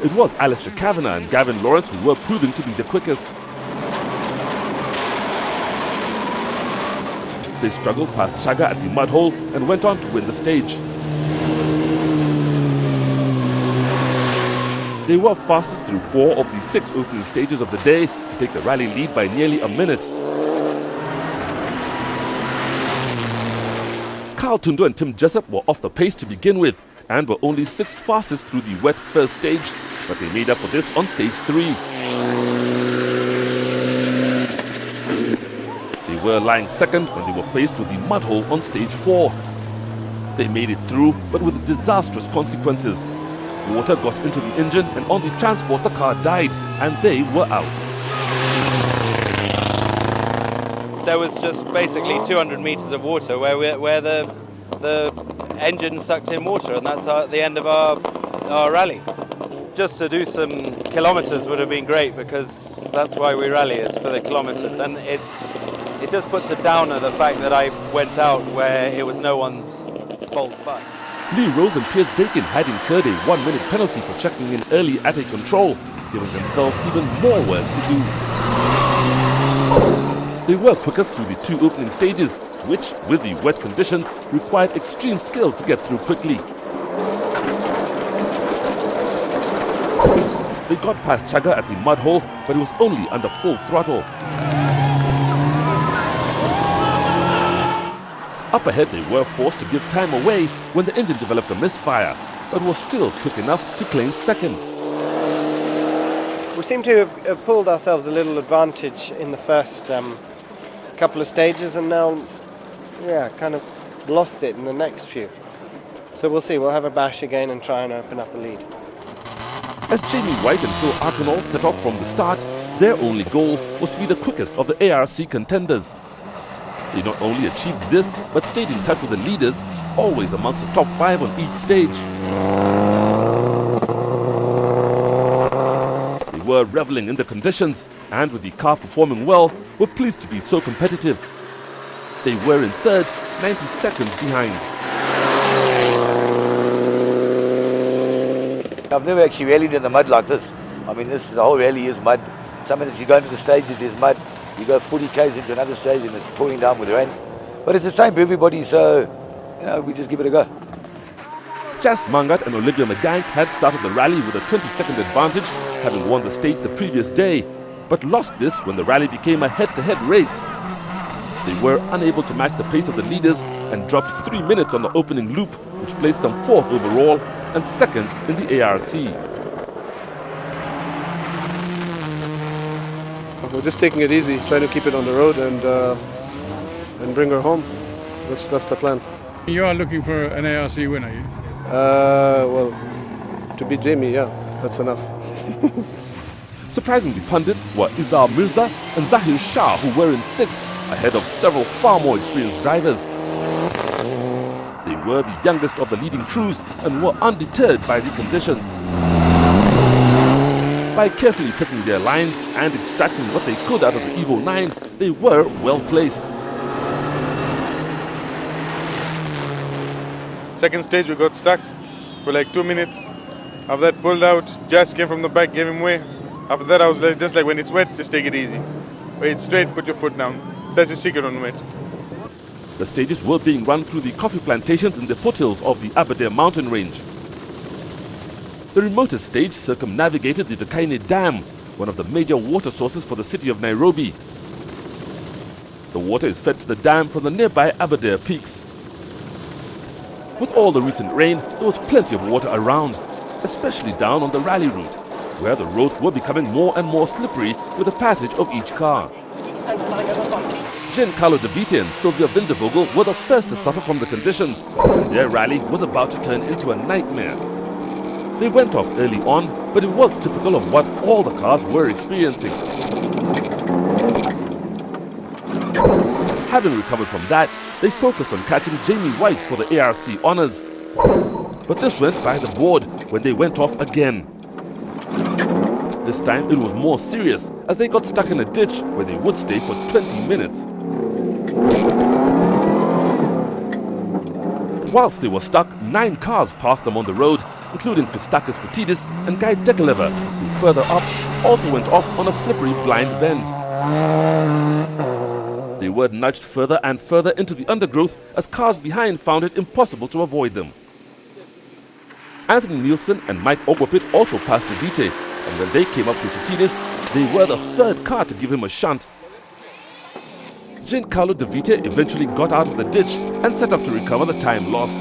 It was Alistair Kavanagh and Gavin Lawrence who were proving to be the quickest. They struggled past Chaga at the mud hole and went on to win the stage. They were fastest through 4 of the 6 opening stages of the day to take the rally lead by nearly a minute. Carl Tundo and Tim Jessup were off the pace to begin with and were only 6th fastest through the wet first stage, but they made up for this on stage 3. They were lying second when they were faced with the mud hole on stage 4. They made it through, but with disastrous consequences. Water got into the engine, and on the transport the car died, and they were out. There was just basically 200 meters of water where the engine sucked in water, and that's the end of our rally. Just to do some kilometers would have been great, because that's why we rally, is for the kilometers, and it just puts a downer the fact that I went out where it was no one's fault but. Lee Rose and Piers Dakin had incurred a 1-minute penalty for checking in early at a control, giving themselves even more work to do. They were quickest through the 2 opening stages, which, with the wet conditions, required extreme skill to get through quickly. They got past Chaga at the mud hole, but it was only under full throttle. Up ahead, they were forced to give time away when the engine developed a misfire, but was still quick enough to claim second. We seem to have pulled ourselves a little advantage in the first couple of stages, and now, kind of lost it in the next few. So we'll see. We'll have a bash again and try and open up a lead. As Jamie White and Phil Arkinall set off from the start, their only goal was to be the quickest of the ARC contenders. They not only achieved this, but stayed in touch with the leaders, always amongst the top 5 on each stage. They were reveling in the conditions, and with the car performing well, were pleased to be so competitive. They were in third, 90 seconds behind. I've never actually rallied in the mud like this. I mean, the whole rally is mud. Sometimes if you go into the stages, there's mud. You go 40 k's into another stage and it's pouring down with rain. But it's the same for everybody, so, we just give it a go. Jas Mangat and Olivia McGank had started the rally with a 20-second advantage, having won the stage the previous day, but lost this when the rally became a head-to-head race. They were unable to match the pace of the leaders and dropped 3 minutes on the opening loop, which placed them 4th overall and 2nd in the ARC. We're just taking it easy, trying to keep it on the road and bring her home. That's the plan. You are looking for an ARC win, are you? Well, to beat Jamie, yeah, that's enough. Surprisingly, pundits were Izar Mirza and Zahir Shah, who were in 6th, ahead of several far more experienced drivers. They were the youngest of the leading crews and were undeterred by the conditions. By carefully picking their lines and extracting what they could out of the Evo 9, they were well placed. Second stage we got stuck for like 2 minutes. After that pulled out, Jas came from the back, gave him way. After that I was like, just like when it's wet, just take it easy. Wait straight, put your foot down. That's the secret on wet. The stages were being run through the coffee plantations in the foothills of the Aberdare mountain range. The remotest stage circumnavigated the Dukaine Dam, one of the major water sources for the city of Nairobi. The water is fed to the dam from the nearby Aberdare peaks. With all the recent rain, there was plenty of water around, especially down on the rally route, where the roads were becoming more and more slippery with the passage of each car. Giancarlo De Vite and Sylvia Vindevogel were the first to suffer from the conditions, and their rally was about to turn into a nightmare. They went off early on, but it was typical of what all the cars were experiencing. Having recovered from that, they focused on catching Jamie White for the ARC honours. But this went by the board when they went off again. This time it was more serious, as they got stuck in a ditch where they would stay for 20 minutes. Whilst they were stuck, 9 cars passed them on the road, including Christakis Fotidis and Guy Dekelever, who further up also went off on a slippery blind bend. They were nudged further and further into the undergrowth as cars behind found it impossible to avoid them. Anthony Nielsen and Mike Ogwapit also passed De Vite, and when they came up to Fotidis, they were the third car to give him a shunt. Giancarlo De Vite eventually got out of the ditch and set off to recover the time lost.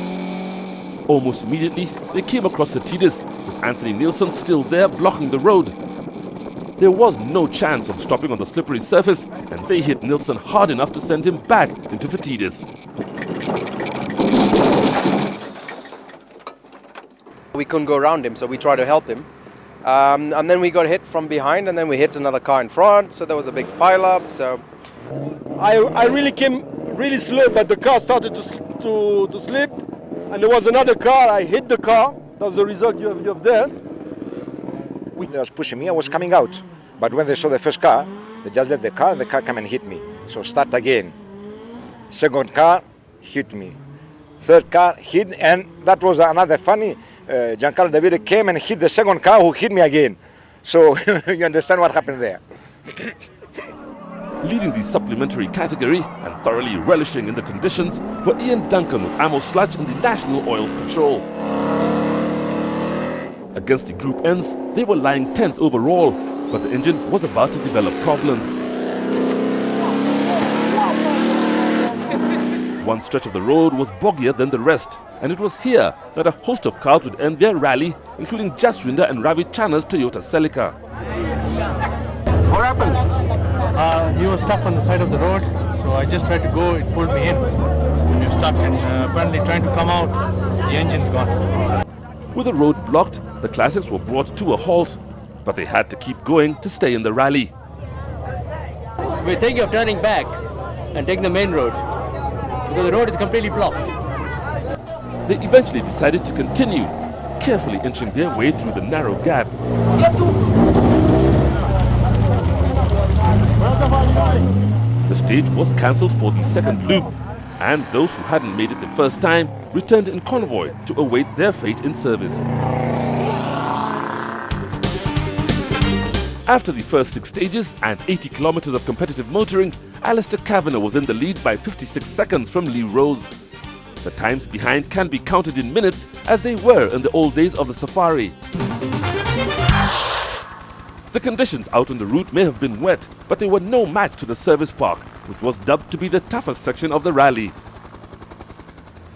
Almost immediately, they came across Fotidis, with Anthony Nielsen still there blocking the road. There was no chance of stopping on the slippery surface, and they hit Nielsen hard enough to send him back into Fotidis. We couldn't go around him, so we tried to help him. And then we got hit from behind, and then we hit another car in front, so there was a big pile-up. So I really came really slow, but the car started to slip, and there was another car. I hit the car. That's the result you have there. They was pushing me, I was coming out. But when they saw the first car, they just left the car came and hit me. So start again. Second car, hit me. Third car, hit, and that was another funny. Giancarlo De Vite came and hit the second car who hit me again. So you understand what happened there. Leading the supplementary category and thoroughly relishing in the conditions were Ian Duncan with Ammo Sludge in the National Oil Patrol. Against the Group Ns, they were lying 10th overall, but the engine was about to develop problems. One stretch of the road was boggier than the rest, and it was here that a host of cars would end their rally, including Jaswinder and Ravi Channa's Toyota Celica. What happened? He was stuck on the side of the road, so I just tried to go, it pulled me in. When you're stuck and apparently trying to come out, the engine's gone. With the road blocked, the Classics were brought to a halt, but they had to keep going to stay in the rally. We're thinking of turning back and taking the main road, because the road is completely blocked. They eventually decided to continue, carefully inching their way through the narrow gap. The stage was cancelled for the second loop, and those who hadn't made it the first time returned in convoy to await their fate in service. After the first 6 stages and 80 kilometers of competitive motoring, Alistair Kavanagh was in the lead by 56 seconds from Lee Rose. The times behind can be counted in minutes, as they were in the old days of the safari. The conditions out on the route may have been wet, but they were no match to the service park, which was dubbed to be the toughest section of the rally.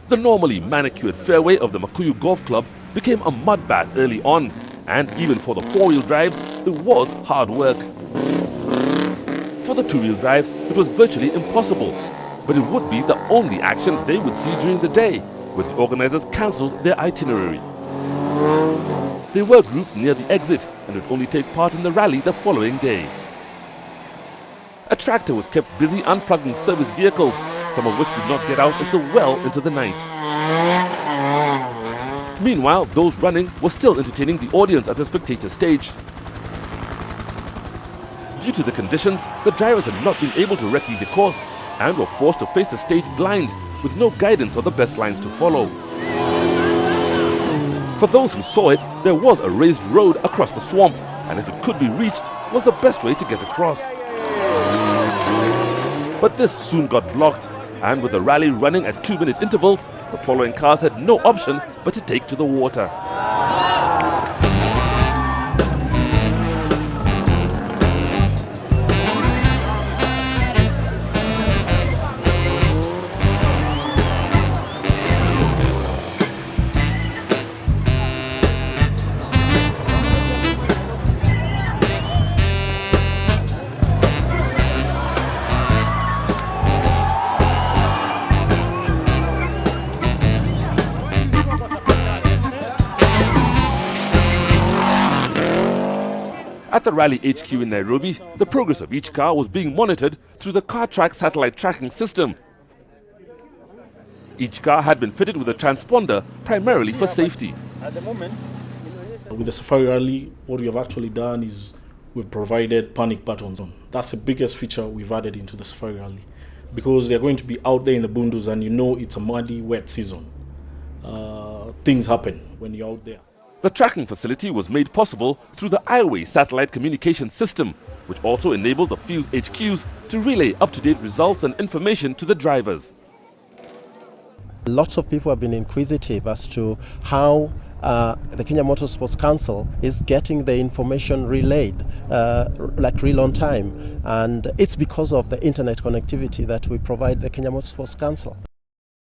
The normally manicured fairway of the Makuyu Golf Club became a mud bath early on, and even for the four-wheel drives, it was hard work. For the two-wheel drives, it was virtually impossible, but it would be the only action they would see during the day, when the organizers cancelled their itinerary. They were grouped near the exit and would only take part in the rally the following day. A tractor was kept busy unplugging service vehicles, some of which did not get out until well into the night. Meanwhile, those running were still entertaining the audience at the spectator stage. Due to the conditions, the drivers had not been able to recce the course and were forced to face the stage blind, with no guidance on the best lines to follow. For those who saw it, there was a raised road across the swamp, and if it could be reached, was the best way to get across. But this soon got blocked, and with the rally running at 2-minute intervals, the following cars had no option but to take to the water. At the Rally HQ in Nairobi, the progress of each car was being monitored through the car track satellite tracking system. Each car had been fitted with a transponder primarily for safety. At the moment, with the Safari Rally, what we have actually done is we've provided panic buttons. That's the biggest feature we've added into the Safari Rally, because they're going to be out there in the bundus, and you know it's a muddy, wet season. Things happen when you're out there. The tracking facility was made possible through the iWay satellite communication system, which also enabled the field HQs to relay up-to-date results and information to the drivers. Lots of people have been inquisitive as to how the Kenya Motorsports Council is getting the information relayed like real on time, and it's because of the internet connectivity that we provide the Kenya Motorsports Council.